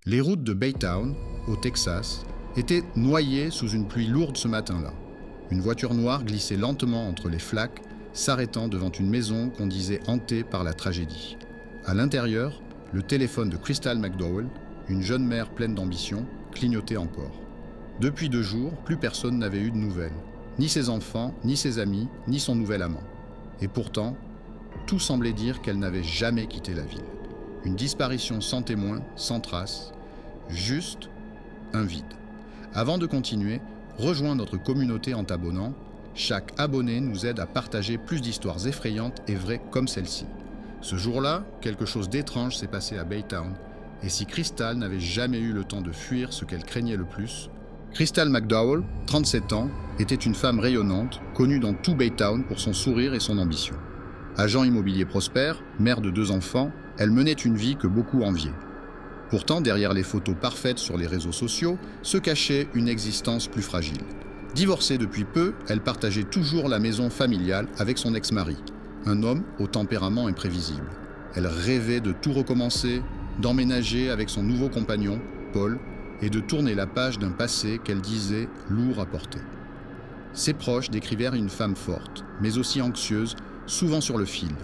Les routes de Baytown, au Texas, étaient noyées sous une pluie lourde ce matin-là. Une voiture noire glissait lentement entre les flaques, s'arrêtant devant une maison qu'on disait hantée par la tragédie. À l'intérieur, le téléphone de Crystal McDowell, une jeune mère pleine d'ambition, clignotait encore. Depuis 2 jours, plus personne n'avait eu de nouvelles. Ni ses enfants, ni ses amis, ni son nouvel amant. Et pourtant, tout semblait dire qu'elle n'avait jamais quitté la ville. Une disparition sans témoin, sans trace, juste un vide. Avant de continuer, rejoins notre communauté en t'abonnant. Chaque abonné nous aide à partager plus d'histoires effrayantes et vraies comme celle-ci. Ce jour-là, quelque chose d'étrange s'est passé à Baytown, et si Crystal n'avait jamais eu le temps de fuir ce qu'elle craignait le plus, Crystal McDowell, 37 ans, était une femme rayonnante, connue dans tout Baytown pour son sourire et son ambition. Agent immobilier prospère, mère de 2 enfants, elle menait une vie que beaucoup enviaient. Pourtant, derrière les photos parfaites sur les réseaux sociaux, se cachait une existence plus fragile. Divorcée depuis peu, elle partageait toujours la maison familiale avec son ex-mari, un homme au tempérament imprévisible. Elle rêvait de tout recommencer, d'emménager avec son nouveau compagnon, Paul, et de tourner la page d'un passé qu'elle disait lourd à porter. Ses proches décrivèrent une femme forte, mais aussi anxieuse, souvent sur le fil.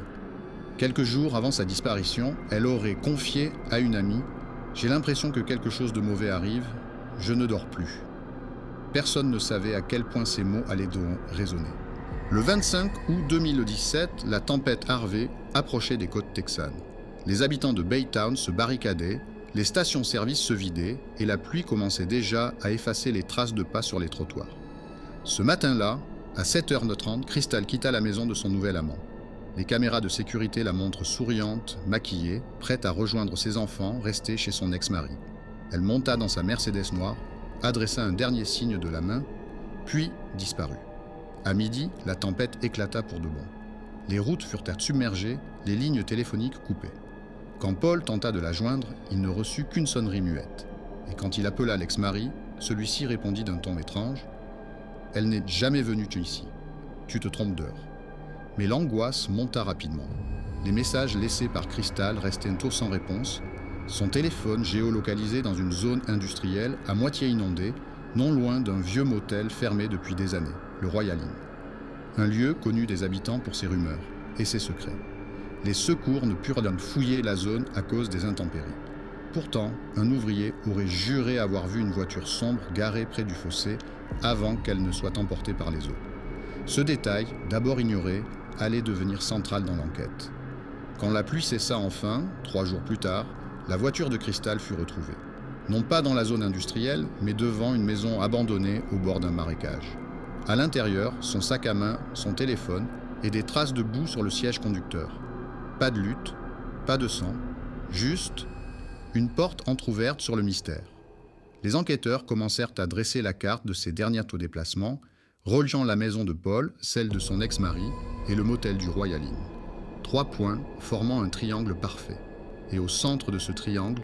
Quelques jours avant sa disparition, elle aurait confié à une amie « J'ai l'impression que quelque chose de mauvais arrive, je ne dors plus ». Personne ne savait à quel point ces mots allaient donc résonner. Le 25 août 2017, la tempête Harvey approchait des côtes texanes. Les habitants de Baytown se barricadaient, les stations-service se vidaient et la pluie commençait déjà à effacer les traces de pas sur les trottoirs. Ce matin-là, à 7h30, Crystal quitta la maison de son nouvel amant. Les caméras de sécurité la montrent souriante, maquillée, prête à rejoindre ses enfants restés chez son ex-mari. Elle monta dans sa Mercedes noire, adressa un dernier signe de la main, puis disparut. À midi, la tempête éclata pour de bon. Les routes furent submergées, les lignes téléphoniques coupées. Quand Paul tenta de la joindre, il ne reçut qu'une sonnerie muette. Et quand il appela l'ex-mari, celui-ci répondit d'un ton étrange « Elle n'est jamais venue ici. Tu te trompes d'heure. » Mais l'angoisse monta rapidement. Les messages laissés par Crystal restaient tous sans réponse. Son téléphone géolocalisé dans une zone industrielle à moitié inondée, non loin d'un vieux motel fermé depuis des années, le Royal Inn. Un lieu connu des habitants pour ses rumeurs et ses secrets. Les secours ne purent fouiller la zone à cause des intempéries. Pourtant, un ouvrier aurait juré avoir vu une voiture sombre garée près du fossé avant qu'elle ne soit emportée par les eaux. Ce détail, d'abord ignoré, allait devenir central dans l'enquête. Quand la pluie cessa enfin, 3 jours plus tard, la voiture de Crystal fut retrouvée. Non pas dans la zone industrielle, mais devant une maison abandonnée au bord d'un marécage. À l'intérieur, son sac à main, son téléphone et des traces de boue sur le siège conducteur. Pas de lutte, pas de sang, juste une porte entr'ouverte sur le mystère. Les enquêteurs commencèrent à dresser la carte de ses derniers déplacements, reliant la maison de Paul, celle de son ex-mari et le motel du Royal Inn. 3 points formant un triangle parfait. Et au centre de ce triangle,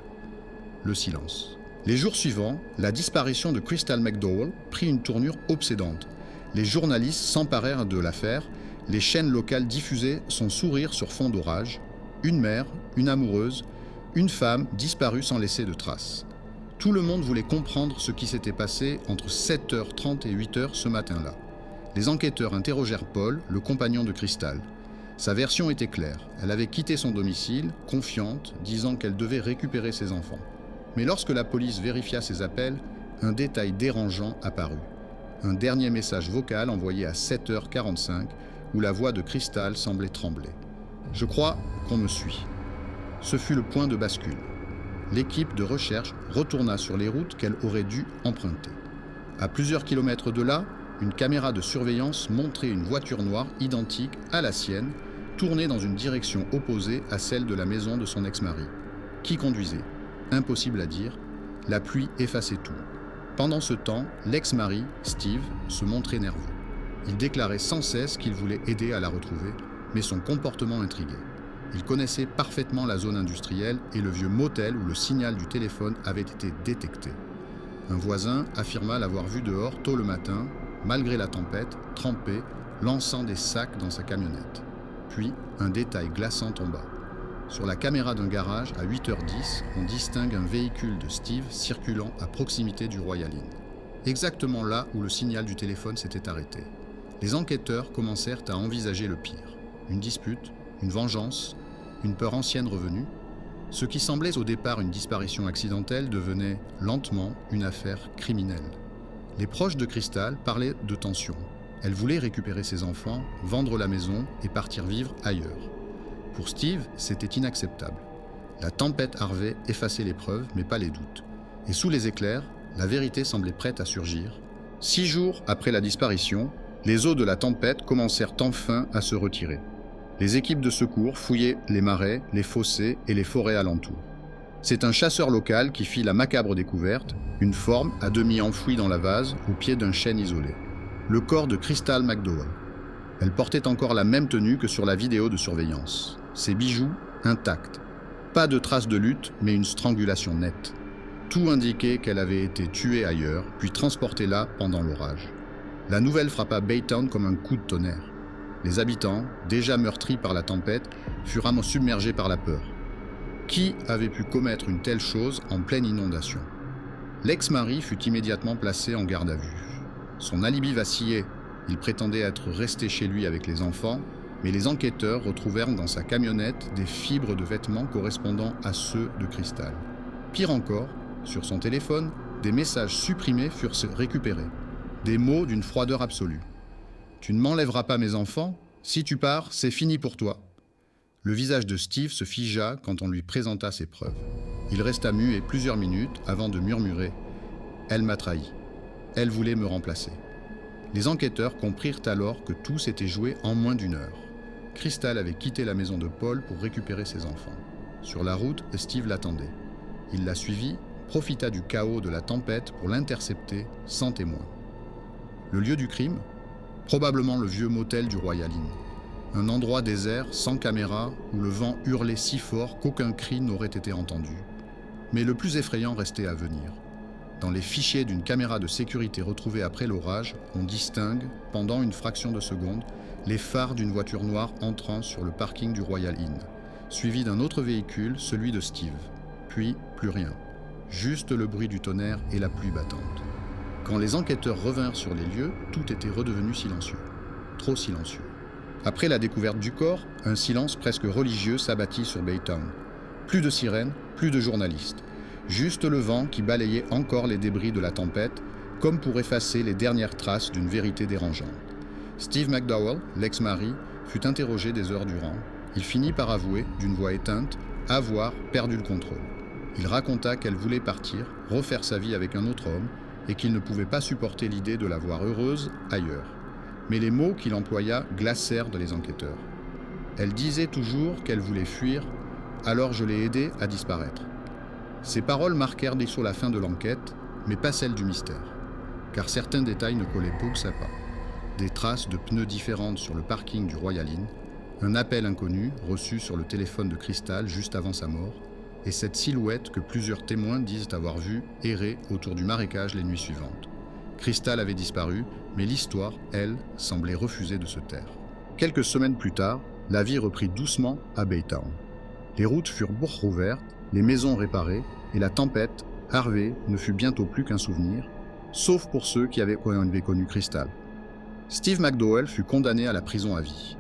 le silence. Les jours suivants, la disparition de Crystal McDowell prit une tournure obsédante. Les journalistes s'emparèrent de l'affaire, les chaînes locales diffusaient son sourire sur fond d'orage. Une mère, une amoureuse, une femme disparue sans laisser de traces. Tout le monde voulait comprendre ce qui s'était passé entre 7h30 et 8h ce matin-là. Les enquêteurs interrogèrent Paul, le compagnon de Crystal. Sa version était claire. Elle avait quitté son domicile, confiante, disant qu'elle devait récupérer ses enfants. Mais lorsque la police vérifia ses appels, un détail dérangeant apparut. Un dernier message vocal envoyé à 7h45 où la voix de Crystal semblait trembler. « Je crois qu'on me suit. » Ce fut le point de bascule. L'équipe de recherche retourna sur les routes qu'elle aurait dû emprunter. À plusieurs kilomètres de là, une caméra de surveillance montrait une voiture noire identique à la sienne, tournée dans une direction opposée à celle de la maison de son ex-mari. Qui conduisait? Impossible à dire. La pluie effaçait tout. Pendant ce temps, l'ex-mari, Steve, se montrait nerveux. Il déclarait sans cesse qu'il voulait aider à la retrouver, mais son comportement intriguait. Il connaissait parfaitement la zone industrielle et le vieux motel où le signal du téléphone avait été détecté. Un voisin affirma l'avoir vu dehors tôt le matin, malgré la tempête, trempé, lançant des sacs dans sa camionnette. Puis, un détail glaçant tomba. sur la caméra d'un garage à 8h10, on distingue un véhicule de Steve circulant à proximité du Royal Inn. Exactement là où le signal du téléphone s'était arrêté. Les enquêteurs commencèrent à envisager le pire. Une dispute, une vengeance, une peur ancienne revenue. Ce qui semblait au départ une disparition accidentelle devenait lentement une affaire criminelle. Les proches de Crystal parlaient de tension. Elle voulait récupérer ses enfants, vendre la maison et partir vivre ailleurs. Pour Steve, c'était inacceptable. La tempête Harvey effaçait les preuves, mais pas les doutes. Et sous les éclairs, la vérité semblait prête à surgir. 6 jours après la disparition, les eaux de la tempête commencèrent enfin à se retirer. Les équipes de secours fouillaient les marais, les fossés et les forêts alentours. C'est un chasseur local qui fit la macabre découverte, une forme à demi enfouie dans la vase au pied d'un chêne isolé. Le corps de Crystal McDowell. Elle portait encore la même tenue que sur la vidéo de surveillance. Ses bijoux intacts. Pas de traces de lutte, mais une strangulation nette. Tout indiquait qu'elle avait été tuée ailleurs, puis transportée là pendant l'orage. La nouvelle frappa Baytown comme un coup de tonnerre. Les habitants, déjà meurtris par la tempête, furent submergés par la peur. Qui avait pu commettre une telle chose en pleine inondation? L'ex-mari fut immédiatement placé en garde à vue. Son alibi vacillait. Il prétendait être resté chez lui avec les enfants, mais les enquêteurs retrouvèrent dans sa camionnette des fibres de vêtements correspondant à ceux de Crystal. Pire encore, sur son téléphone, des messages supprimés furent récupérés. Des mots d'une froideur absolue. « Tu ne m'enlèveras pas mes enfants, si tu pars, c'est fini pour toi. » Le visage de Steve se figea quand on lui présenta ses preuves. Il resta muet plusieurs minutes avant de murmurer « Elle m'a trahi. Elle voulait me remplacer. » Les enquêteurs comprirent alors que tout s'était joué en moins d'1 heure. Crystal avait quitté la maison de Paul pour récupérer ses enfants. Sur la route, Steve l'attendait. Il la suivit, profita du chaos de la tempête pour l'intercepter sans témoin. Le lieu du crime? Probablement le vieux motel du Royal Inn. Un endroit désert, sans caméra, où le vent hurlait si fort qu'aucun cri n'aurait été entendu. Mais le plus effrayant restait à venir. Dans les fichiers d'une caméra de sécurité retrouvée après l'orage, on distingue, pendant une fraction de seconde, les phares d'une voiture noire entrant sur le parking du Royal Inn, suivi d'un autre véhicule, celui de Steve. Puis, plus rien. Juste le bruit du tonnerre et la pluie battante. Quand les enquêteurs revinrent sur les lieux, tout était redevenu silencieux. Trop silencieux. Après la découverte du corps, un silence presque religieux s'abattit sur Baytown. Plus de sirènes, plus de journalistes. Juste le vent qui balayait encore les débris de la tempête, comme pour effacer les dernières traces d'une vérité dérangeante. Steve McDowell, l'ex-mari, fut interrogé des heures durant. Il finit par avouer, d'une voix éteinte, avoir perdu le contrôle. Il raconta qu'elle voulait partir, refaire sa vie avec un autre homme, et qu'il ne pouvait pas supporter l'idée de la voir heureuse ailleurs. Mais les mots qu'il employa glacèrent les enquêteurs. Elle disait toujours qu'elle voulait fuir, alors je l'ai aidée à disparaître. Ces paroles marquèrent dès sur la fin de l'enquête, mais pas celle du mystère, car certains détails ne collaient pas. Des traces de pneus différentes sur le parking du Royal Inn, un appel inconnu reçu sur le téléphone de Crystal juste avant sa mort, et cette silhouette que plusieurs témoins disent avoir vue errer autour du marécage les nuits suivantes. Crystal avait disparu, mais l'histoire, elle, semblait refuser de se taire. Quelques semaines plus tard, la vie reprit doucement à Baytown. Les routes furent rouvertes, les maisons réparées, et la tempête, Harvey, ne fut bientôt plus qu'un souvenir, sauf pour ceux qui avaient connu Crystal. Steve McDowell fut condamné à la prison à vie.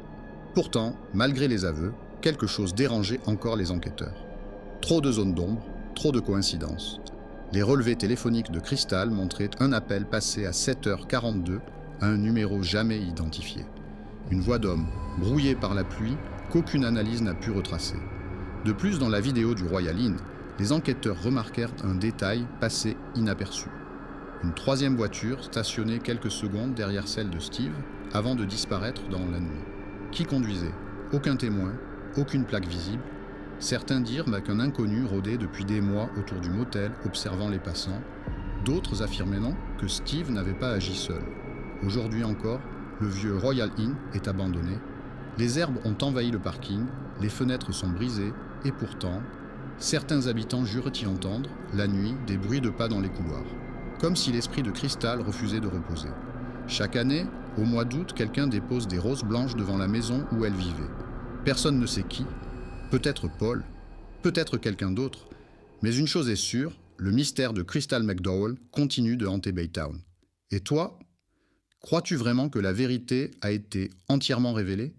Pourtant, malgré les aveux, quelque chose dérangeait encore les enquêteurs. Trop de zones d'ombre, trop de coïncidences. Les relevés téléphoniques de Crystal montraient un appel passé à 7h42 à un numéro jamais identifié. Une voix d'homme, brouillée par la pluie, qu'aucune analyse n'a pu retracer. De plus, dans la vidéo du Royal Inn, les enquêteurs remarquèrent un détail passé inaperçu. Une troisième voiture stationnait quelques secondes derrière celle de Steve avant de disparaître dans la nuit. Qui conduisait? Aucun témoin, aucune plaque visible. Certains dirent qu'un inconnu rôdait depuis des mois autour du motel observant les passants. D'autres affirmaient non, que Steve n'avait pas agi seul. Aujourd'hui encore, le vieux Royal Inn est abandonné. Les herbes ont envahi le parking, les fenêtres sont brisées et pourtant, certains habitants jurent y entendre, la nuit, des bruits de pas dans les couloirs. Comme si l'esprit de Crystal refusait de reposer. Chaque année, au mois d'août, quelqu'un dépose des roses blanches devant la maison où elle vivait. Personne ne sait qui, peut-être Paul, peut-être quelqu'un d'autre, mais une chose est sûre, le mystère de Crystal McDowell continue de hanter Baytown. Et toi, crois-tu vraiment que la vérité a été entièrement révélée ?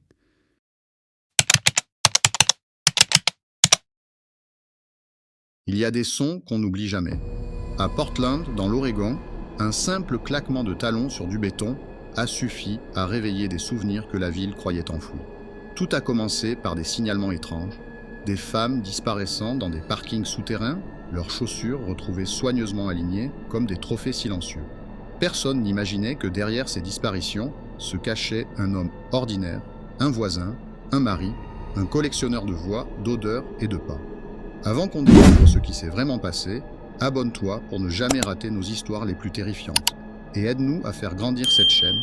Il y a des sons qu'on n'oublie jamais. À Portland, dans l'Oregon, un simple claquement de talons sur du béton a suffi à réveiller des souvenirs que la ville croyait enfouis. Tout a commencé par des signalements étranges, des femmes disparaissant dans des parkings souterrains, leurs chaussures retrouvées soigneusement alignées comme des trophées silencieux. Personne n'imaginait que derrière ces disparitions se cachait un homme ordinaire, un voisin, un mari, un collectionneur de voix, d'odeurs et de pas. Avant qu'on découvre ce qui s'est vraiment passé, abonne-toi pour ne jamais rater nos histoires les plus terrifiantes et aide-nous à faire grandir cette chaîne.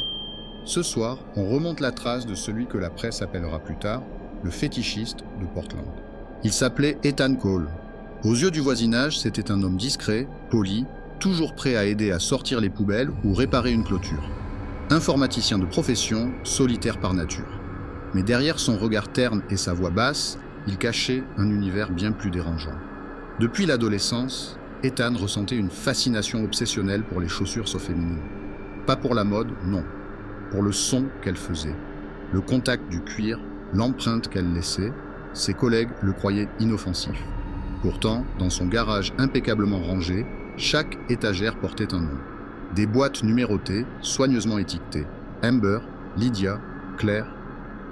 Ce soir, on remonte la trace de celui que la presse appellera plus tard le fétichiste de Portland. Il s'appelait Ethan Cole. Aux yeux du voisinage, c'était un homme discret, poli, toujours prêt à aider à sortir les poubelles ou réparer une clôture. Informaticien de profession, solitaire par nature. Mais derrière son regard terne et sa voix basse, il cachait un univers bien plus dérangeant. Depuis l'adolescence, Ethan ressentait une fascination obsessionnelle pour les chaussures sauf féminines. Pas pour la mode, non. Pour le son qu'elles faisaient, le contact du cuir, l'empreinte qu'elles laissaient, ses collègues le croyaient inoffensif. Pourtant, dans son garage impeccablement rangé, chaque étagère portait un nom. Des boîtes numérotées, soigneusement étiquetées. Amber, Lydia, Claire.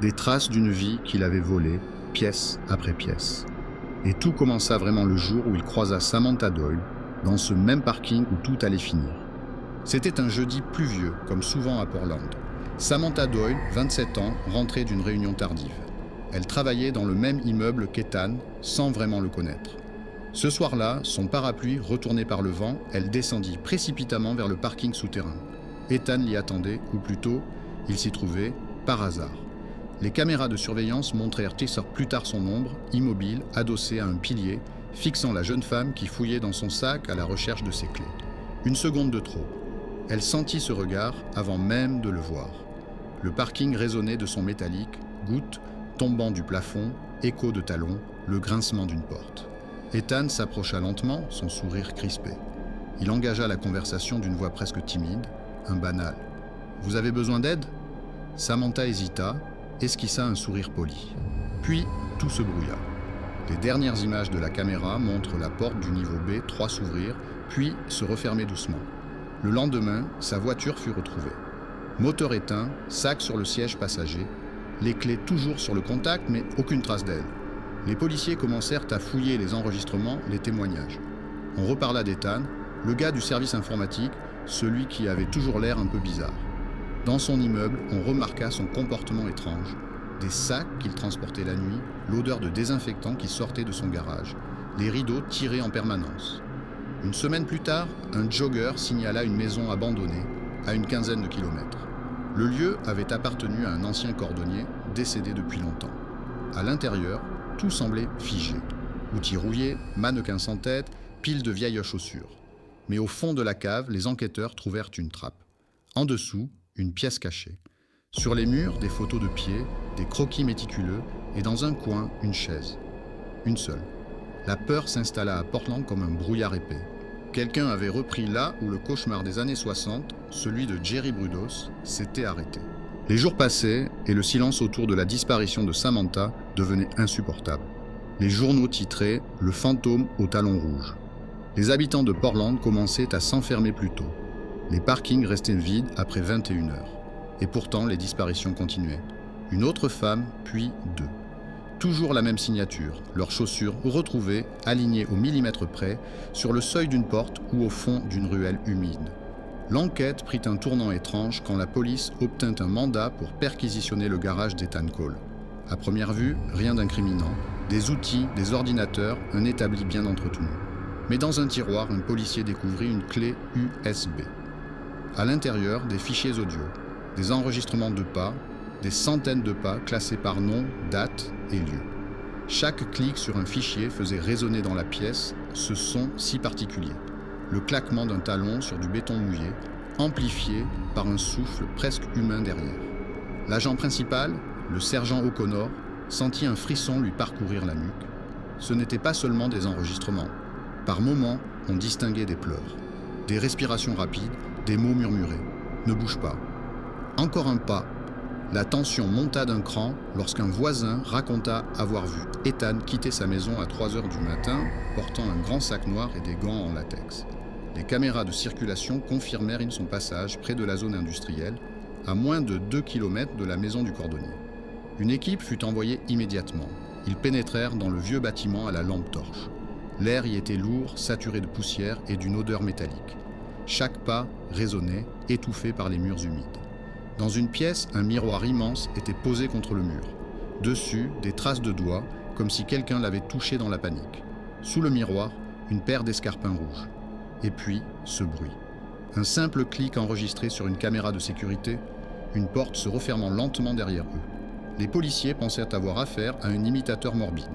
Des traces d'une vie qu'il avait volée, pièce après pièce. Et tout commença vraiment le jour où il croisa Samantha Doyle, dans ce même parking où tout allait finir. C'était un jeudi pluvieux, comme souvent à Portland. Samantha Doyle, 27 ans, rentrait d'une réunion tardive. Elle travaillait dans le même immeuble qu'Ethan, sans vraiment le connaître. Ce soir-là, son parapluie retourné par le vent, elle descendit précipitamment vers le parking souterrain. Ethan l'y attendait, ou plutôt, il s'y trouvait, par hasard. Les caméras de surveillance montrèrent 10 heures plus tard son ombre, immobile, adossée à un pilier, fixant la jeune femme qui fouillait dans son sac à la recherche de ses clés. Une seconde de trop. Elle sentit ce regard avant même de le voir. Le parking résonnait de son métallique, gouttes tombant du plafond, écho de talons, le grincement d'une porte. Ethan s'approcha lentement, son sourire crispé. Il engagea la conversation d'une voix presque timide, un banal. « Vous avez besoin d'aide » Samantha hésita, esquissa un sourire poli. Puis, tout se brouilla. Les dernières images de la caméra montrent la porte du niveau B3 s'ouvrir, puis se refermer doucement. Le lendemain, sa voiture fut retrouvée. Moteur éteint, sac sur le siège passager, les clés toujours sur le contact, mais aucune trace d'elle. Les policiers commencèrent à fouiller les enregistrements, les témoignages. On reparla d'Ethan, le gars du service informatique, celui qui avait toujours l'air un peu bizarre. Dans son immeuble, on remarqua son comportement étrange. Des sacs qu'il transportait la nuit, l'odeur de désinfectant qui sortait de son garage, les rideaux tirés en permanence. Une semaine plus tard, un jogger signala une maison abandonnée, à une quinzaine de kilomètres. Le lieu avait appartenu à un ancien cordonnier, décédé depuis longtemps. À l'intérieur, tout semblait figé. Outils rouillés, mannequins sans tête, piles de vieilles chaussures. Mais au fond de la cave, les enquêteurs trouvèrent une trappe. En dessous, une pièce cachée. Sur les murs, des photos de pieds, des croquis méticuleux, et dans un coin, une chaise. Une seule. La peur s'installa à Portland comme un brouillard épais. Quelqu'un avait repris là où le cauchemar des années 60, celui de Jerry Brudos, s'était arrêté. Les jours passaient et le silence autour de la disparition de Samantha devenait insupportable. Les journaux titraient « Le fantôme aux talons rouges ». Les habitants de Portland commençaient à s'enfermer plus tôt. Les parkings restaient vides après 21 heures. Et pourtant, les disparitions continuaient. Une autre femme, puis deux. Toujours la même signature, leurs chaussures retrouvées, alignées au millimètre près, sur le seuil d'une porte ou au fond d'une ruelle humide. L'enquête prit un tournant étrange quand la police obtint un mandat pour perquisitionner le garage d'Ethan Cole. À première vue, rien d'incriminant. Des outils, des ordinateurs, un établi bien entretenu. Mais dans un tiroir, un policier découvrit une clé USB. À l'intérieur, des fichiers audio, des enregistrements de pas, des centaines de pas classés par nom, date et lieu. Chaque clic sur un fichier faisait résonner dans la pièce ce son si particulier, le claquement d'un talon sur du béton mouillé, amplifié par un souffle presque humain derrière. L'agent principal, le sergent O'Connor, sentit un frisson lui parcourir la nuque. Ce n'étaient pas seulement des enregistrements. Par moments, on distinguait des pleurs, des respirations rapides, des mots murmurés. « Ne bouge pas ». Encore un pas. La tension monta d'un cran lorsqu'un voisin raconta avoir vu Ethan quitter sa maison à 3 heures du matin, portant un grand sac noir et des gants en latex. Les caméras de circulation confirmèrent son passage près de la zone industrielle, à moins de 2 km de la maison du cordonnier. Une équipe fut envoyée immédiatement. Ils pénétrèrent dans le vieux bâtiment à la lampe torche. L'air y était lourd, saturé de poussière et d'une odeur métallique. Chaque pas résonnait, étouffé par les murs humides. Dans une pièce, un miroir immense était posé contre le mur. Dessus, des traces de doigts, comme si quelqu'un l'avait touché dans la panique. Sous le miroir, une paire d'escarpins rouges. Et puis, ce bruit. Un simple clic enregistré sur une caméra de sécurité, une porte se refermant lentement derrière eux. Les policiers pensèrent avoir affaire à un imitateur morbide.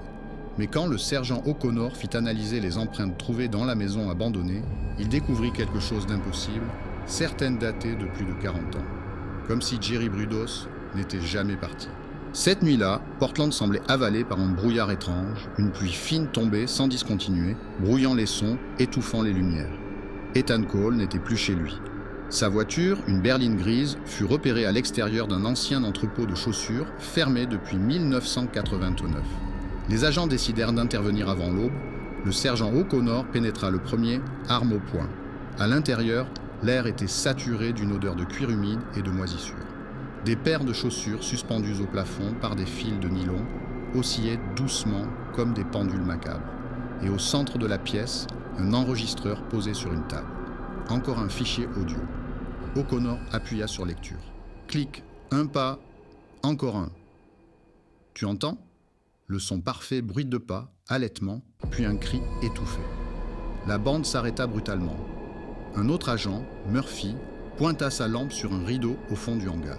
Mais quand le sergent O'Connor fit analyser les empreintes trouvées dans la maison abandonnée, il découvrit quelque chose d'impossible, certaines datées de plus de 40 ans. Comme si Jerry Brudos n'était jamais parti. Cette nuit-là, Portland semblait avalé par un brouillard étrange, une pluie fine tombait sans discontinuer, brouillant les sons, étouffant les lumières. Ethan Cole n'était plus chez lui. Sa voiture, une berline grise, fut repérée à l'extérieur d'un ancien entrepôt de chaussures, fermé depuis 1989. Les agents décidèrent d'intervenir avant l'aube. Le sergent O'Connor pénétra le premier, arme au poing. À l'intérieur, l'air était saturé d'une odeur de cuir humide et de moisissure. Des paires de chaussures suspendues au plafond par des fils de nylon oscillaient doucement comme des pendules macabres. Et au centre de la pièce, un enregistreur posé sur une table. Encore un fichier audio. O'Connor appuya sur lecture. Clic, un pas, encore un. Tu entends ? Le son parfait, bruit de pas, halètement, puis un cri étouffé. La bande s'arrêta brutalement. Un autre agent, Murphy, pointa sa lampe sur un rideau au fond du hangar.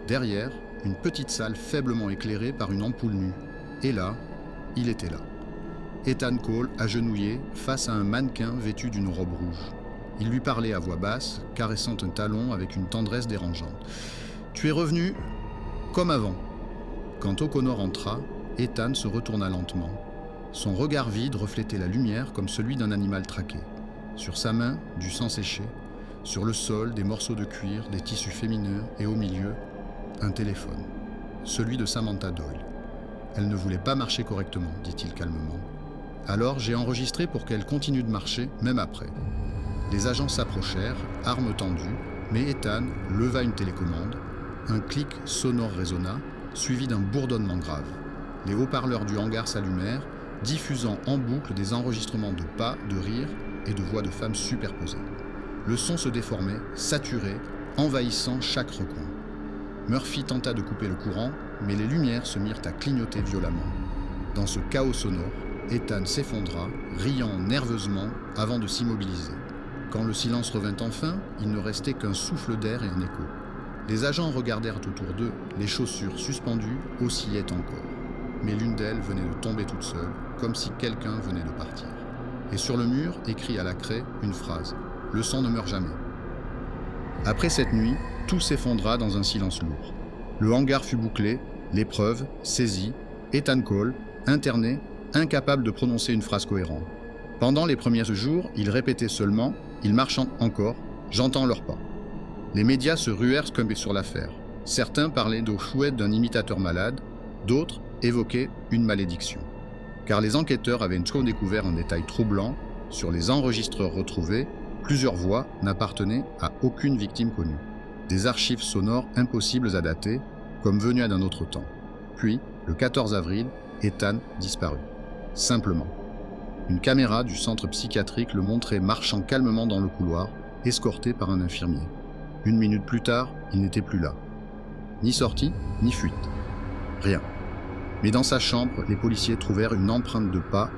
Derrière, une petite salle faiblement éclairée par une ampoule nue. Et là, il était là. Ethan Cole, agenouillé, face à un mannequin vêtu d'une robe rouge. Il lui parlait à voix basse, caressant un talon avec une tendresse dérangeante. « Tu es revenu comme avant. » Quand O'Connor entra, Ethan se retourna lentement. Son regard vide reflétait la lumière comme celui d'un animal traqué. Sur sa main, du sang séché. Sur le sol, des morceaux de cuir, des tissus féminins et au milieu, un téléphone. Celui de Samantha Doyle. Elle ne voulait pas marcher correctement, dit-il calmement. Alors j'ai enregistré pour qu'elle continue de marcher, même après. Les agents s'approchèrent, armes tendues, mais Ethan leva une télécommande. Un clic sonore résonna, suivi d'un bourdonnement grave. Les haut-parleurs du hangar s'allumèrent, diffusant en boucle des enregistrements de pas, de rires et de voix de femmes superposées. Le son se déformait, saturé, envahissant chaque recoin. Murphy tenta de couper le courant, mais les lumières se mirent à clignoter violemment. Dans ce chaos sonore, Ethan s'effondra, riant nerveusement avant de s'immobiliser. Quand le silence revint enfin, il ne restait qu'un souffle d'air et un écho. Les agents regardèrent autour d'eux, les chaussures suspendues oscillaient encore. Mais l'une d'elles venait de tomber toute seule, comme si quelqu'un venait de partir. Et sur le mur, écrit à la craie, une phrase « Le sang ne meurt jamais ». Après cette nuit, tout s'effondra dans un silence lourd. Le hangar fut bouclé, l'épreuve, saisie, Ethan Cole, interné, incapable de prononcer une phrase cohérente. Pendant les premiers jours, il répétait seulement « Ils marchent encore, j'entends leurs pas ». Les médias se ruèrent comme sur l'affaire. Certains parlaient d'eau chouette d'un imitateur malade, d'autres évoquaient une malédiction. Car les enquêteurs avaient découvert un détail troublant. Sur les enregistreurs retrouvés, plusieurs voix n'appartenaient à aucune victime connue. Des archives sonores impossibles à dater, comme venues d'un autre temps. Puis, le 14 avril, Ethan disparut. Simplement. Une caméra du centre psychiatrique le montrait marchant calmement dans le couloir, escorté par un infirmier. 1 minute plus tard, il n'était plus là. Ni sortie, ni fuite. Rien. Mais dans sa chambre, les policiers trouvèrent une empreinte de pas,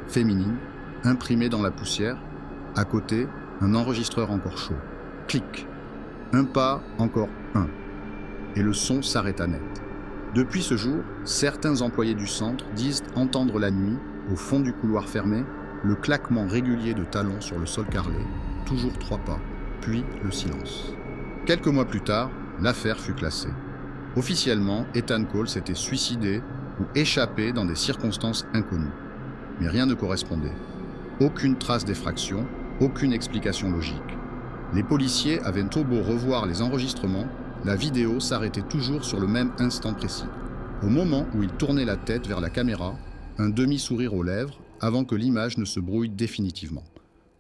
féminine, imprimée dans la poussière. À côté, un enregistreur encore chaud. Clic. Un pas, encore un. Et le son s'arrêta net. Depuis ce jour, certains employés du centre disent entendre la nuit, au fond du couloir fermé, le claquement régulier de talons sur le sol carrelé, toujours 3 pas, puis le silence. Quelques mois plus tard, l'affaire fut classée. Officiellement, Ethan Cole s'était suicidé ou échappé dans des circonstances inconnues. Mais rien ne correspondait. Aucune trace d'effraction, aucune explication logique. Les policiers avaient trop beau revoir les enregistrements, la vidéo s'arrêtait toujours sur le même instant précis. Au moment où il tournait la tête vers la caméra, un demi-sourire aux lèvres, avant que l'image ne se brouille définitivement.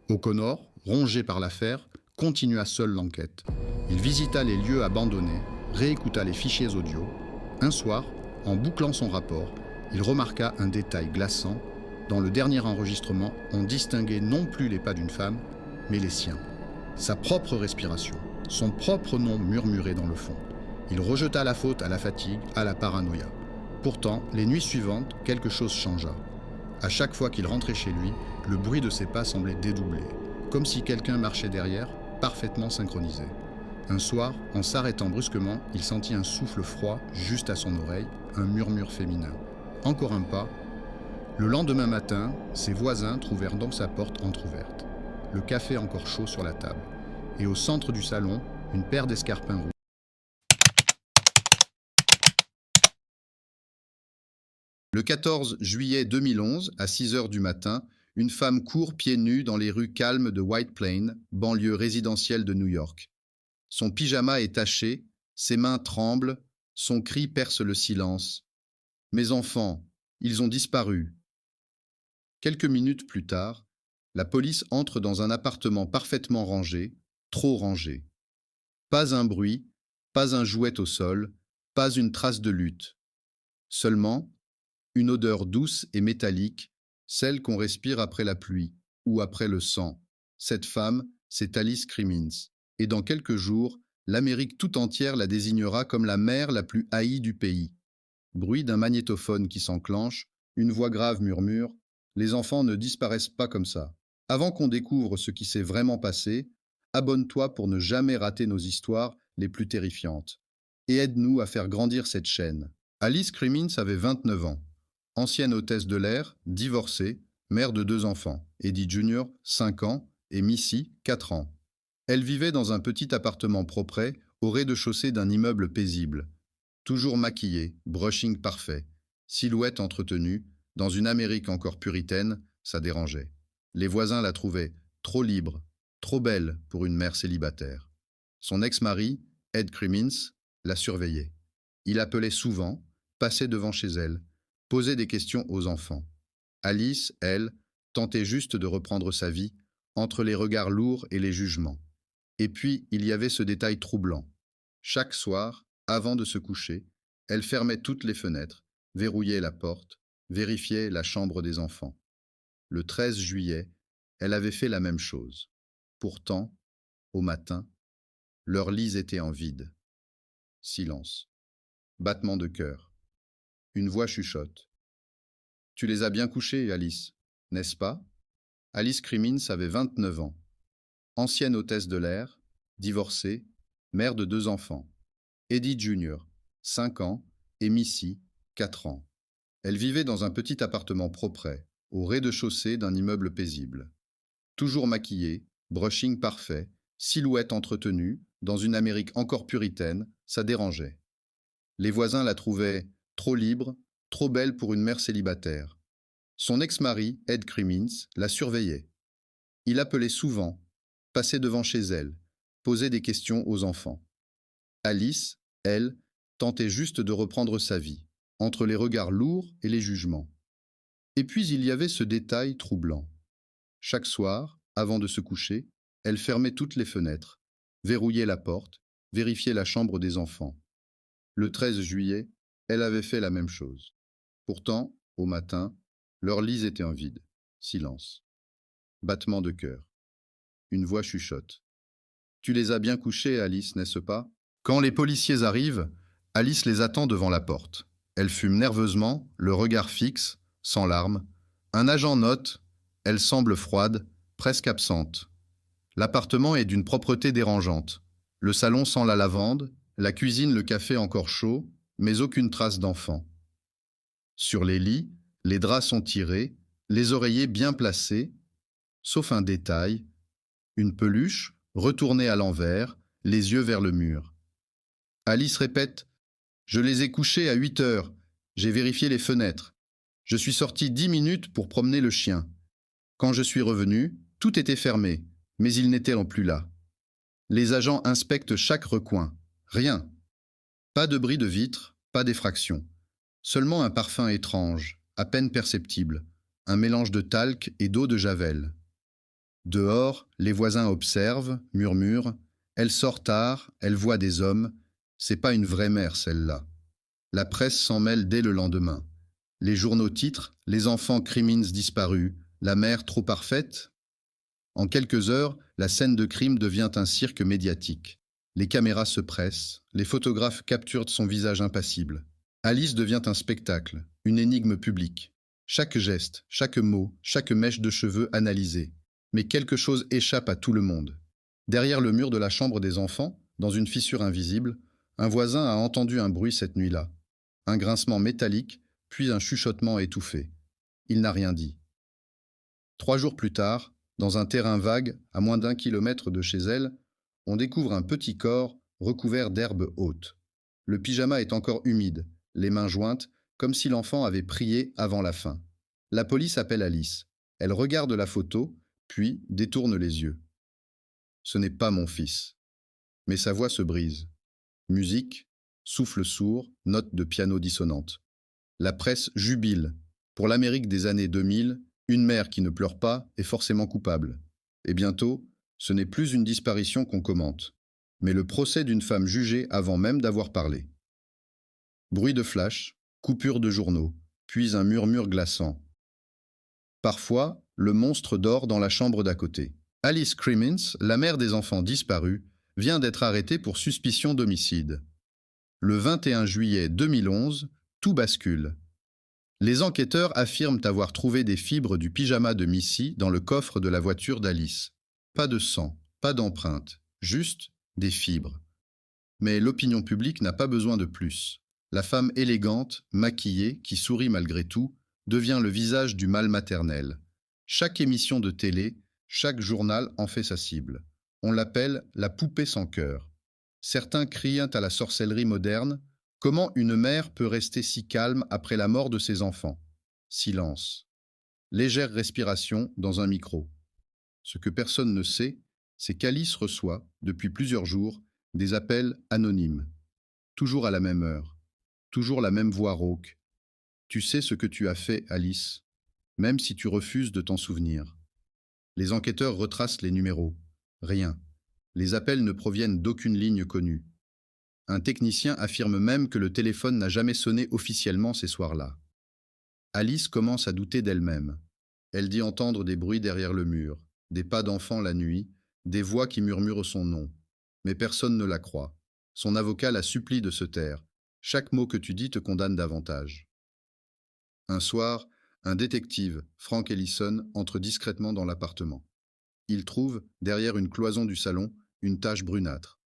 O'Connor, rongé par l'affaire, continua seul l'enquête. Il visita les lieux abandonnés, réécouta les fichiers audio. Un soir, en bouclant son rapport, il remarqua un détail glaçant. Dans le dernier enregistrement, on distinguait non plus les pas d'une femme, mais les siens. Sa propre respiration, son propre nom murmuré dans le fond. Il rejeta la faute à la fatigue, à la paranoïa. Pourtant, les nuits suivantes, quelque chose changea. À chaque fois qu'il rentrait chez lui, le bruit de ses pas semblait dédoublé, comme si quelqu'un marchait derrière, parfaitement synchronisé. Un soir, en s'arrêtant brusquement, il sentit un souffle froid juste à son oreille, un murmure féminin. Encore un pas. Le lendemain matin, ses voisins trouvèrent donc sa porte entr'ouverte, le café encore chaud sur la table, et au centre du salon, une paire d'escarpins rouges. Le 14 juillet 2011, à 6 heures du matin, une femme court pieds nus dans les rues calmes de White Plain, banlieue résidentielle de New York. Son pyjama est taché, ses mains tremblent, son cri perce le silence. « Mes enfants, ils ont disparu !» Quelques minutes plus tard, la police entre dans un appartement parfaitement rangé, trop rangé. Pas un bruit, pas un jouet au sol, pas une trace de lutte. Seulement, une odeur douce et métallique, celle qu'on respire après la pluie ou après le sang. Cette femme, c'est Alice Crimmins. Et dans quelques jours, l'Amérique tout entière la désignera comme la mère la plus haïe du pays. Bruit d'un magnétophone qui s'enclenche, une voix grave murmure « Les enfants ne disparaissent pas comme ça. Avant qu'on découvre ce qui s'est vraiment passé, abonne-toi pour ne jamais rater nos histoires les plus terrifiantes. Et aide-nous à faire grandir cette chaîne. » Alice Crimmins avait 29 ans. Ancienne hôtesse de l'air, divorcée, mère de 2 enfants, Eddie Jr., 5 ans, et Missy, 4 ans. Elle vivait dans un petit appartement propre, au rez-de-chaussée d'un immeuble paisible. Toujours maquillée, brushing parfait, silhouette entretenue, dans une Amérique encore puritaine, ça dérangeait. Les voisins la trouvaient trop libre, trop belle pour une mère célibataire. Son ex-mari, Ed Crimmins, la surveillait. Il appelait souvent, passait devant chez elle, posait des questions aux enfants. Alice, elle, tentait juste de reprendre sa vie, entre les regards lourds et les jugements. Et puis, il y avait ce détail troublant. Chaque soir, avant de se coucher, elle fermait toutes les fenêtres, verrouillait la porte, vérifiait la chambre des enfants. Le 13 juillet, elle avait fait la même chose. Pourtant, au matin, leurs lits étaient en vide. Silence. Battement de cœur. Une voix chuchote. « Tu les as bien couchés, Alice, n'est-ce pas ?» Alice Crimmins avait 29 ans. Ancienne hôtesse de l'air, divorcée, mère de 2 enfants. Eddie Jr., 5 ans, et Missy, 4 ans. Elle vivait dans un petit appartement propre, au rez-de-chaussée d'un immeuble paisible. Toujours maquillée, brushing parfait, silhouette entretenue, dans une Amérique encore puritaine, ça dérangeait. Les voisins la trouvaient trop libre, trop belle pour une mère célibataire. Son ex-mari, Ed Crimmins, la surveillait. Il appelait souvent, passait devant chez elle, posait des questions aux enfants. Alice, elle, tentait juste de reprendre sa vie, entre les regards lourds et les jugements. Et puis il y avait ce détail troublant. Chaque soir, avant de se coucher, elle fermait toutes les fenêtres, verrouillait la porte, vérifiait la chambre des enfants. Le 13 juillet, elle avait fait la même chose. Pourtant, au matin, leurs lits étaient en vide. Silence. Battement de cœur. Une voix chuchote. « Tu les as bien couchés, Alice, n'est-ce pas ?» Quand les policiers arrivent, Alice les attend devant la porte. Elle fume nerveusement, le regard fixe, sans larmes. Un agent note, elle semble froide, presque absente. L'appartement est d'une propreté dérangeante. Le salon sent la lavande, la cuisine le café encore chaud, mais aucune trace d'enfant. Sur les lits, les draps sont tirés, les oreillers bien placés, sauf un détail, une peluche, retournée à l'envers, les yeux vers le mur. Alice répète « Je les ai couchés à 8 heures. J'ai vérifié les fenêtres. Je suis sorti 10 minutes pour promener le chien. Quand je suis revenu, tout était fermé, mais il n'était plus là. Les agents inspectent chaque recoin. Rien. Pas de bris de vitre, pas d'effraction. Seulement un parfum étrange, à peine perceptible, un mélange de talc et d'eau de javel. Dehors, les voisins observent, murmurent. Elle sort tard, elle voit des hommes. C'est pas une vraie mère, celle-là. La presse s'en mêle dès le lendemain. Les journaux titrent « Les enfants Crimmins disparus, la mère trop parfaite ». En quelques heures, la scène de crime devient un cirque médiatique. Les caméras se pressent, les photographes capturent son visage impassible. Alice devient un spectacle, une énigme publique. Chaque geste, chaque mot, chaque mèche de cheveux analysée. Mais quelque chose échappe à tout le monde. Derrière le mur de la chambre des enfants, dans une fissure invisible, un voisin a entendu un bruit cette nuit-là. Un grincement métallique, puis un chuchotement étouffé. Il n'a rien dit. 3 jours plus tard, dans un terrain vague, à moins d'1 kilomètre de chez elle, on découvre un petit corps recouvert d'herbe haute. Le pyjama est encore humide, les mains jointes, comme si l'enfant avait prié avant la fin. La police appelle Alice. Elle regarde la photo, puis détourne les yeux. Ce n'est pas mon fils. Mais sa voix se brise. Musique, souffle sourd, note de piano dissonante. La presse jubile. Pour l'Amérique des années 2000, une mère qui ne pleure pas est forcément coupable. Et bientôt, ce n'est plus une disparition qu'on commente, mais le procès d'une femme jugée avant même d'avoir parlé. Bruit de flash, coupure de journaux, puis un murmure glaçant. Parfois, le monstre dort dans la chambre d'à côté. Alice Crimmins, la mère des enfants disparus, vient d'être arrêtée pour suspicion d'homicide. Le 21 juillet 2011, tout bascule. Les enquêteurs affirment avoir trouvé des fibres du pyjama de Missy dans le coffre de la voiture d'Alice. Pas de sang, pas d'empreinte, juste des fibres. Mais l'opinion publique n'a pas besoin de plus. La femme élégante, maquillée, qui sourit malgré tout, devient le visage du mal maternel. Chaque émission de télé, chaque journal en fait sa cible. On l'appelle la poupée sans cœur. Certains crient à la sorcellerie moderne. Comment une mère peut rester si calme après la mort de ses enfants? Silence. Légère respiration dans un micro. Ce que personne ne sait, c'est qu'Alice reçoit, depuis plusieurs jours, des appels anonymes. Toujours à la même heure. Toujours la même voix rauque. Tu sais ce que tu as fait, Alice, même si tu refuses de t'en souvenir. Les enquêteurs retracent les numéros. Rien. Les appels ne proviennent d'aucune ligne connue. Un technicien affirme même que le téléphone n'a jamais sonné officiellement ces soirs-là. Alice commence à douter d'elle-même. Elle dit entendre des bruits derrière le mur, des pas d'enfants la nuit, des voix qui murmurent son nom. Mais personne ne la croit. Son avocat la supplie de se taire. Chaque mot que tu dis te condamne davantage. Un soir, un détective, Frank Ellison, entre discrètement dans l'appartement. Il trouve, derrière une cloison du salon, une tache brunâtre.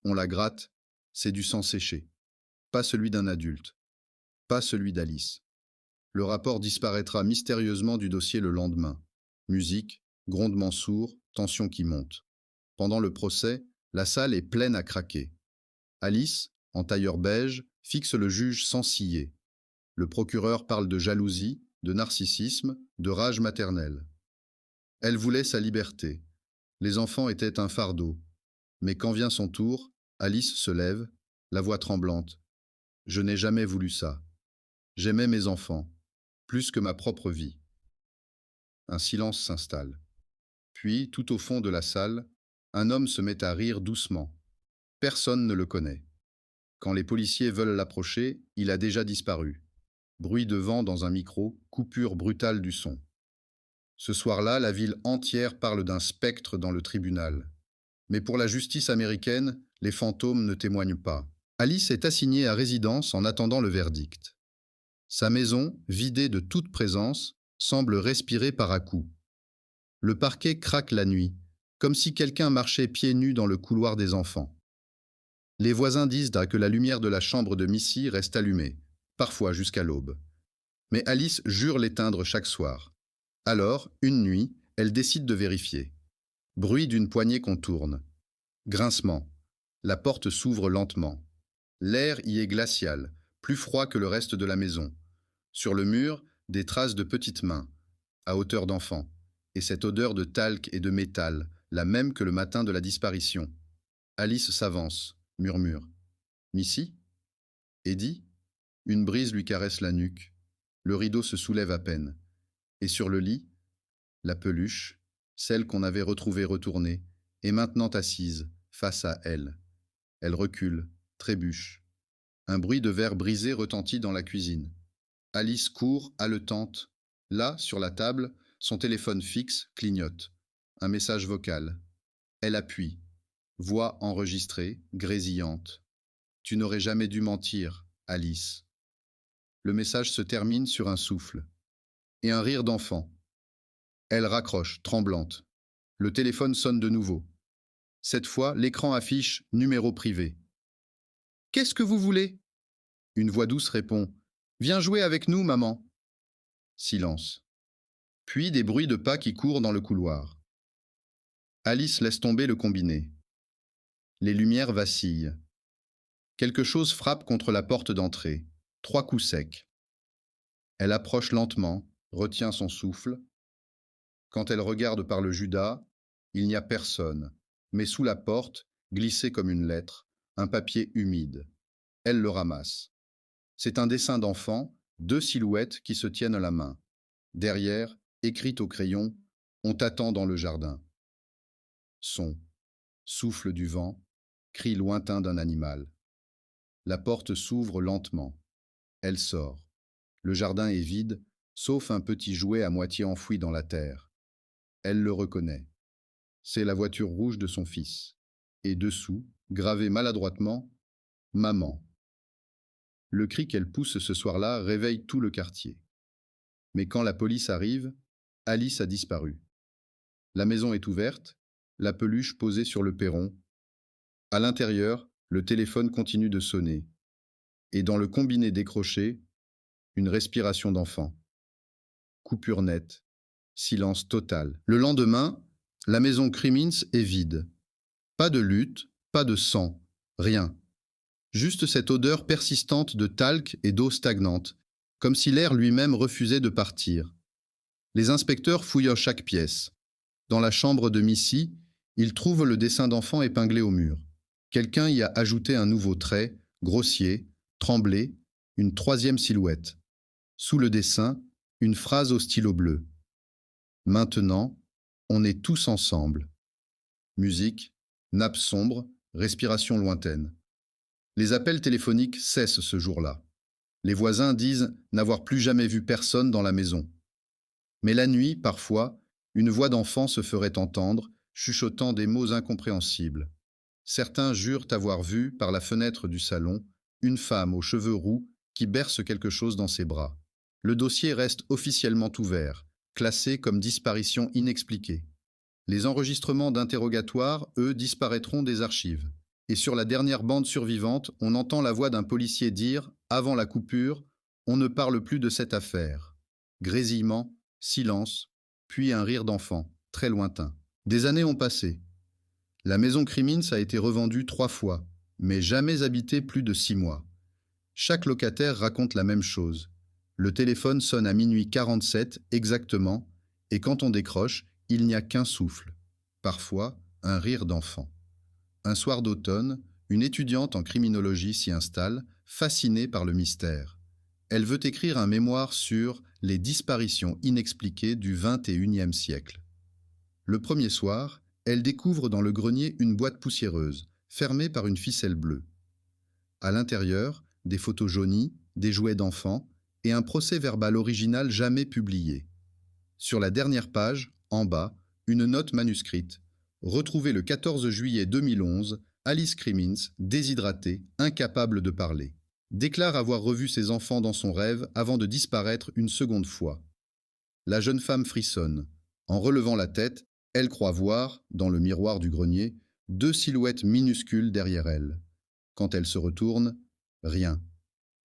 On la gratte, c'est du sang séché. Pas celui d'un adulte. Pas celui d'Alice. Le rapport disparaîtra mystérieusement du dossier le lendemain. Musique, grondements sourds, tension qui monte. Pendant le procès, la salle est pleine à craquer. Alice, en tailleur beige, fixe le juge sans ciller. Le procureur parle de jalousie, de narcissisme, de rage maternelle. Elle voulait sa liberté. Les enfants étaient un fardeau. Mais quand vient son tour, Alice se lève, la voix tremblante. « Je n'ai jamais voulu ça. J'aimais mes enfants, plus que ma propre vie. » Un silence s'installe. Puis, tout au fond de la salle, un homme se met à rire doucement. Personne ne le connaît. Quand les policiers veulent l'approcher, il a déjà disparu. Bruit de vent dans un micro, coupure brutale du son. Ce soir-là, la ville entière parle d'un spectre dans le tribunal. Mais pour la justice américaine, les fantômes ne témoignent pas. Alice est assignée à résidence en attendant le verdict. Sa maison, vidée de toute présence, semble respirer par à-coups. Le parquet craque la nuit, comme si quelqu'un marchait pieds nus dans le couloir des enfants. Les voisins disent que la lumière de la chambre de Missy reste allumée, parfois jusqu'à l'aube. Mais Alice jure l'éteindre chaque soir. Alors, une nuit, elle décide de vérifier. Bruit d'une poignée qu'on tourne. Grincement. La porte s'ouvre lentement. L'air y est glacial, plus froid que le reste de la maison. Sur le mur, des traces de petites mains, à hauteur d'enfant, et cette odeur de talc et de métal, la même que le matin de la disparition. Alice s'avance, murmure. Missy? Eddie? Une brise lui caresse la nuque. Le rideau se soulève à peine. Et sur le lit, la peluche, celle qu'on avait retrouvée retournée, est maintenant assise, face à elle. Elle recule, trébuche. Un bruit de verre brisé retentit dans la cuisine. Alice court, haletante. Là, sur la table, son téléphone fixe clignote. Un message vocal. Elle appuie. Voix enregistrée, grésillante. Tu n'aurais jamais dû mentir, Alice. Le message se termine sur un souffle. Et un rire d'enfant. Elle raccroche, tremblante. Le téléphone sonne de nouveau. Cette fois, l'écran affiche « Numéro privé ». « Qu'est-ce que vous voulez ?» Une voix douce répond « Viens jouer avec nous, maman ». Silence. Puis des bruits de pas qui courent dans le couloir. Alice laisse tomber le combiné. Les lumières vacillent. Quelque chose frappe contre la porte d'entrée. 3 coups secs. Elle approche lentement, retient son souffle. Quand elle regarde par le judas, il n'y a personne, mais sous la porte, glissé comme une lettre, un papier humide. Elle le ramasse. C'est un dessin d'enfant, 2 silhouettes qui se tiennent la main. Derrière, écrit au crayon, « On t'attend dans le jardin ». Son, souffle du vent, cri lointain d'un animal. La porte s'ouvre lentement. Elle sort. Le jardin est vide, sauf un petit jouet à moitié enfoui dans la terre. Elle le reconnaît. C'est la voiture rouge de son fils. Et dessous, gravé maladroitement, « Maman ». Le cri qu'elle pousse ce soir-là réveille tout le quartier. Mais quand la police arrive, Alice a disparu. La maison est ouverte, la peluche posée sur le perron. À l'intérieur, le téléphone continue de sonner. Et dans le combiné décroché, une respiration d'enfant. Coupure nette, silence total. Le lendemain, la maison Crimmins est vide. Pas de lutte, pas de sang, rien. Juste cette odeur persistante de talc et d'eau stagnante, comme si l'air lui-même refusait de partir. Les inspecteurs fouillent chaque pièce. Dans la chambre de Missy, ils trouvent le dessin d'enfant épinglé au mur. Quelqu'un y a ajouté un nouveau trait, grossier, tremblé, une 3e silhouette. Sous le dessin, une phrase au stylo bleu. Maintenant, on est tous ensemble. Musique, nappe sombre, respiration lointaine. Les appels téléphoniques cessent ce jour-là. Les voisins disent n'avoir plus jamais vu personne dans la maison. Mais la nuit, parfois, une voix d'enfant se ferait entendre, chuchotant des mots incompréhensibles. Certains jurent avoir vu, par la fenêtre du salon, une femme aux cheveux roux qui berce quelque chose dans ses bras. Le dossier reste officiellement ouvert, classé comme disparition inexpliquée. Les enregistrements d'interrogatoire, eux, disparaîtront des archives. Et sur la dernière bande survivante, on entend la voix d'un policier dire, avant la coupure, « On ne parle plus de cette affaire ». Grésillement, silence, puis un rire d'enfant, très lointain. Des années ont passé. La maison Crimmins a été revendue 3 fois, mais jamais habitée plus de 6 mois. Chaque locataire raconte la même chose. Le téléphone sonne à minuit 47 exactement, et quand on décroche, il n'y a qu'un souffle. Parfois, un rire d'enfant. Un soir d'automne, une étudiante en criminologie s'y installe, fascinée par le mystère. Elle veut écrire un mémoire sur les disparitions inexpliquées du XXIe siècle. Le premier soir, elle découvre dans le grenier une boîte poussiéreuse, fermée par une ficelle bleue. À l'intérieur, des photos jaunies, des jouets d'enfants et un procès-verbal original jamais publié. Sur la dernière page, en bas, une note manuscrite. Retrouvée le 14 juillet 2011, Alice Crimmins, déshydratée, incapable de parler, déclare avoir revu ses enfants dans son rêve avant de disparaître une seconde fois. La jeune femme frissonne. En relevant la tête, elle croit voir, dans le miroir du grenier, 2 silhouettes minuscules derrière elle. Quand elle se retourne, rien.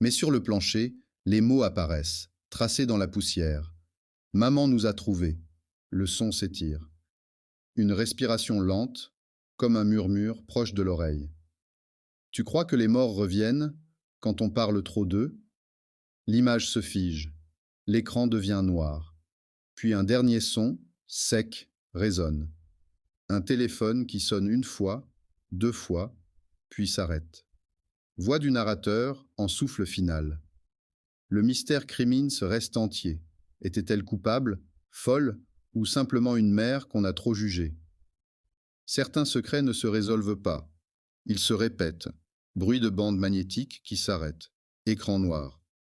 Mais sur le plancher, les mots apparaissent, tracés dans la poussière. « Maman nous a trouvés ». Le son s'étire. Une respiration lente, comme un murmure proche de l'oreille. « Tu crois que les morts reviennent ? quand on parle trop d'eux, l'image se fige, l'écran devient noir. Puis un dernier son, sec, résonne. Un téléphone qui sonne une fois, deux fois, puis s'arrête. Voix du narrateur en souffle final. Le mystère Crimins reste entier. Était-elle coupable, folle, ou simplement une mère qu'on a trop jugée? Certains secrets ne se résolvent pas. Ils se répètent. Bruit de bande magnétique qui s'arrête. Écran noir.